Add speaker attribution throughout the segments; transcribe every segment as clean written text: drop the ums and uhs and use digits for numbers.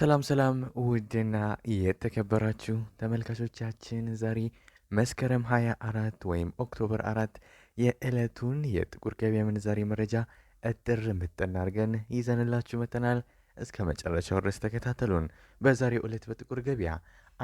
Speaker 1: ሰላም ውድና የተከበራችሁ ተመልካቾቻችን ዛሬ መስከረም 24 ወይም ኦክቶበር 4 የዕለቱን የጥቁር ገበያ ምንዛሬ መረጃ እጥር ምጥን አድርገን ይዘንላችሁ መጥተናል። እስከ መጨረሻው ድረስ ተከታተሉን። በዛሬው ዕለት በጥቁር ገበያ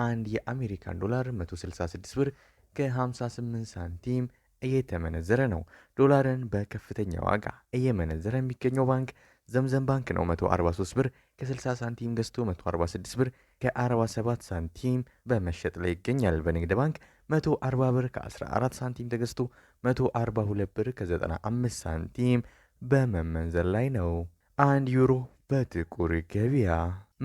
Speaker 1: አንድ የአሜሪካን ዶላር 166 ብር ከ58 ሳንቲም እየተመነዘረ ነው። ዶላርን በከፍተኛ ዋጋ እየመነዘረ የሚገኘው ባንክ ዘምዘም ባንክ ነው። 143 ብር ከ60 ሳንቲም ገዝቶ 146 ብር ከ47 ሳንቲም በመሸጥ ላይ ይገኛል። በንግድ ባንክ 140 ብር ከ14 ሳንቲም ተገዝቶ 142 ብር ከ95 ሳንቲም በመመንዘር ላይ ነው። አንድ ዩሮ በጥቁር ገበያ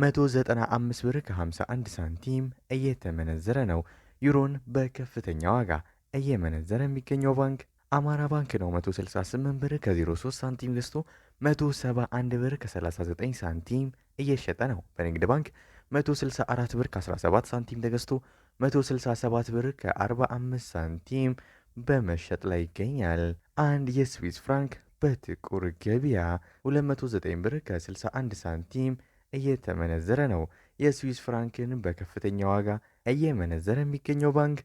Speaker 1: 195 ብር ከ51 ሳንቲም እየተመነዘረ ነው። ዩሮን በከፍተኛ ዋጋ እየመነዘረ የሚገኘው ባንክ አማራ ባንክ ነው። 168 ብር ከ03 ሳንቲም ገዝቶ 171 ብር ከ39 ሳንቲም እየሸጠ ነው። በንግድ ባንክ 164 ብር ከ17 ሳንቲም ተገዝቶ 167 ብር ከ45 ሳንቲም በመሸጥ ላይ ይገኛል። አንድ የስዊስ ፍራንክ በጥቁር ገበያ 209 ብር ከ61 ሳንቲም እየተመነዘረ ነው። የስዊስ ፍራንክን በከፍተኛ ዋጋ እየመነዘረ የሚገኘው ባንክ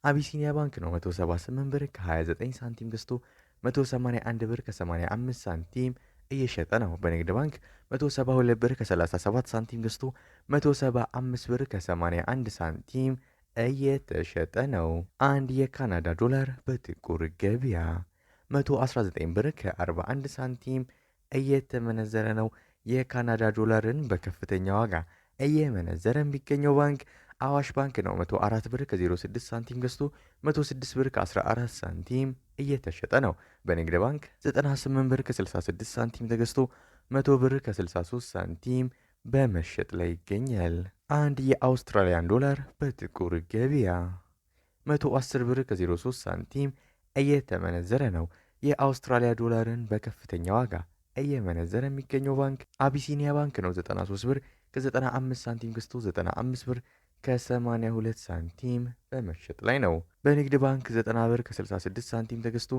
Speaker 1: አቢሲኒያ ባንክ ነው። 178 ብር ከ29 ሳንቲም ገዝቶ 181 ብር ከ85 ሳንቲም እየሸጠ ነው። በንግድ ባንክ 172 ብር ከ37 ሳንቲም ገዝቶ 175 ብር ከ81 ሳንቲም እየተሸጠ ነው። አንድ የካናዳ ዶላር በጥቁር ገበያ 119 ብር ከ41 ሳንቲም እየተመነዘረ ነው። የካናዳ ዶላርን በከፍተኛ ዋጋ እየመነዘረ የሚገኘው ባንክ አዋሽ ባንክ ነው። 104 ብር ከ06 ሳንቲም ገዝቶ 106 ብር ከ14 ሳንቲም እየተሸጠ ነው። በንግድ ባንክ 98 ብር ከ66 ሳንቲም ተገዝቶ 100 ብር ከ63 ሳንቲም በመሸጥ ላይ ይገኛል። አንድ የአውስትራሊያን ዶላር በጥቁር ገበያ 110 ብር ከ03 ሳንቲም እየተመነዘረ ነው። የአውስትራሊያ ዶላርን በከፍተኛ ዋጋ እየመነዘረ የሚገኘው ባንክ አቢሲኒያ ባንክ ነው። 93 ብር ከ95 ሳንቲም ገዝቶ 95 ብር ከ82 ሳንቲም በመሸጥ ላይ ነው። በንግድ ባንክ 90 ብር ከ66 ሳንቲም ተገዝቶ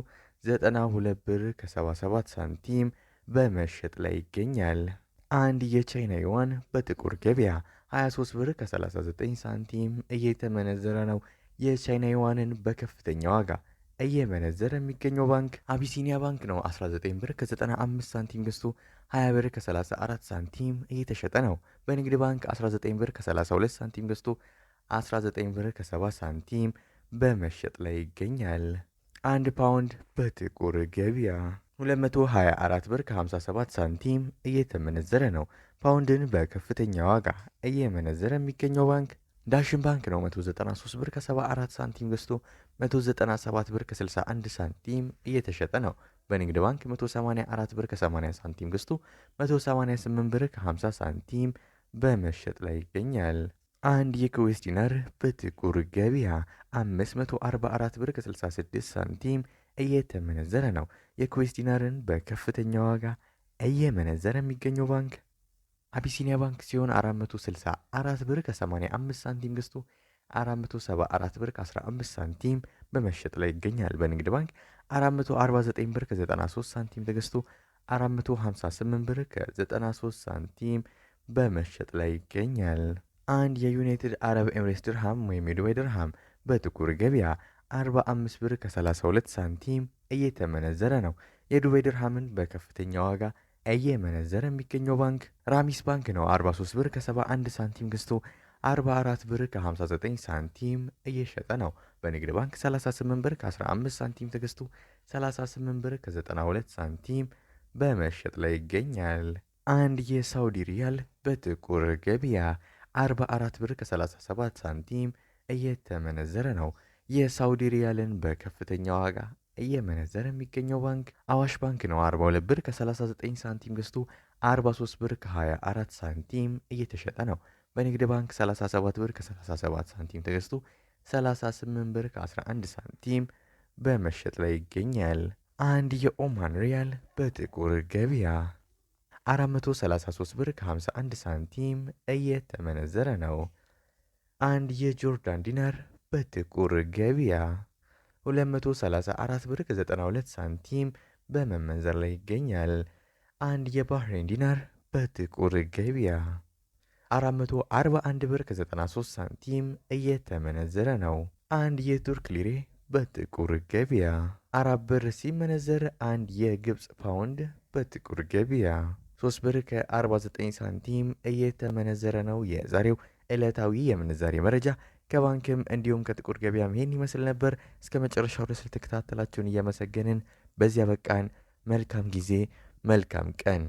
Speaker 1: 92 ብር ከ77 ሳንቲም በመሸጥ ላይ ይገኛል። አንድ የቻይና ዩዋን በጥቁር ገበያ 23 ብር ከ39 ሳንቲም እየተመነዘረ ነው። የቻይና ዩዋንን በከፍተኛ ዋጋ እየመነዘረ የሚገኘው ባንክ አቢሲኒያ ባንክ ነው። 19 ብር ከ95 ሳንቲም ገዝቶ 20 ብር ከ34 ሳንቲም እየተሸጠ ነው። በንግድ ባንክ 19 ብር ከ32 ሳንቲም ገዝቶ 19 ብር ከ70 ሳንቲም በመሸጥ ላይ ይገኛል። አንድ ፓውንድ በጥቁር ገበያ 224 ብር ከ57 ሳንቲም እየተመነዘረ ነው። ፓውንድን በከፍተኛ ዋጋ እየመነዘረ የሚገኘው ባንክ ዳሽን ባንክ ነው። 193 ብር ከ74 ሳንቲም ገዝቶ 197 ብር ከ61 ሳንቲም እየተሸጠ ነው። በንግድ ባንክ 184 ብር ከ80 ሳንቲም ገዝቶ 188 ብር ከ50 ሳንቲም በመሸጥ ላይ ይገኛል። አንድ የኩዌስ ዲናር በጥቁር ገበያ 544 ብር ከ66 ሳንቲም እየተመነዘረ ነው። የኩዌስ ዲናርን በከፍተኛ ዋጋ እየመነዘረ የሚገኘው ባንክ አቢሲኒያ ባንክ ሲሆን 464 ብር ከ85 ሳንቲም ገዝቶ 474 ብር ከ15 ሳንቲም በመሸጥ ላይ ይገኛል። በንግድ ባንክ 449 ብር ከ93 ሳንቲም ተገዝቶ 458 ብር ከ93 ሳንቲም በመሸጥ ላይ ይገኛል። አንድ የዩናይትድ አረብ ኤምሬትስ ድርሃም ወይም የዱባይ ድርሃም በጥቁር ገበያ 45 ብር ከ32 ሳንቲም እየተመነዘረ ነው። የዱባይ ድርሃምን በከፍተኛ ዋጋ እየመነዘረ የሚገኘው ባንክ ራሚስ ባንክ ነው። 43 ብር ከ71 ሳንቲም ገዝቶ 44 ብር ከ59 ሳንቲም እየሸጠ ነው። በንግድ ባንክ 38 ብር ከ15 ሳንቲም ተገዝቶ 38 ብር ከ92 ሳንቲም በመሸጥ ላይ ይገኛል። አንድ የሳውዲ ሪያል በጥቁር ገበያ 44 ብር ከ37 ሳንቲም እየተመነዘረ ነው። የሳውዲ ሪያልን በከፍተኛ ዋጋ እየመነዘረ የሚገኘው ባንክ አዋሽ ባንክ ነው። 42 ብር ከ39 ሳንቲም ገዝቶ 43 ብር ከ24 ሳንቲም እየተሸጠ ነው። በንግድ ባንክ 37 ብር ከ37 ሳንቲም ተገዝቶ 38 ብር ከ11 ሳንቲም በመሸጥ ላይ ይገኛል። አንድ የኦማን ሪያል በጥቁር ገበያ 433 ብር ከ51 ሳንቲም እየተመነዘረ ነው። አንድ የጆርዳን ዲናር በጥቁር ገበያ 234 ብር ከ92 ሳንቲም በመመንዘር ላይ ይገኛል። አንድ የባህሬን ዲናር በጥቁር ገበያ 441 ብር ከ93 ሳንቲም እየተመነዘረ ነው። አንድ የቱርክ ሊሬ በጥቁር ገበያ 4 ብር ሲመነዘር አንድ የግብፅ ፓውንድ በጥቁር ገበያ 3 ብር ከ49 ሳንቲም እየተመነዘረ ነው። የዛሬው ዕለታዊ የምንዛሬ መረጃ ከባንክም እንዲሁም ከጥቁር ገበያም ይሄን ይመስል ነበር። እስከ መጨረሻው ድረስ ስለተከታተላችሁን እያመሰገንን በዚያ በቃን። መልካም ጊዜ፣ መልካም ቀን።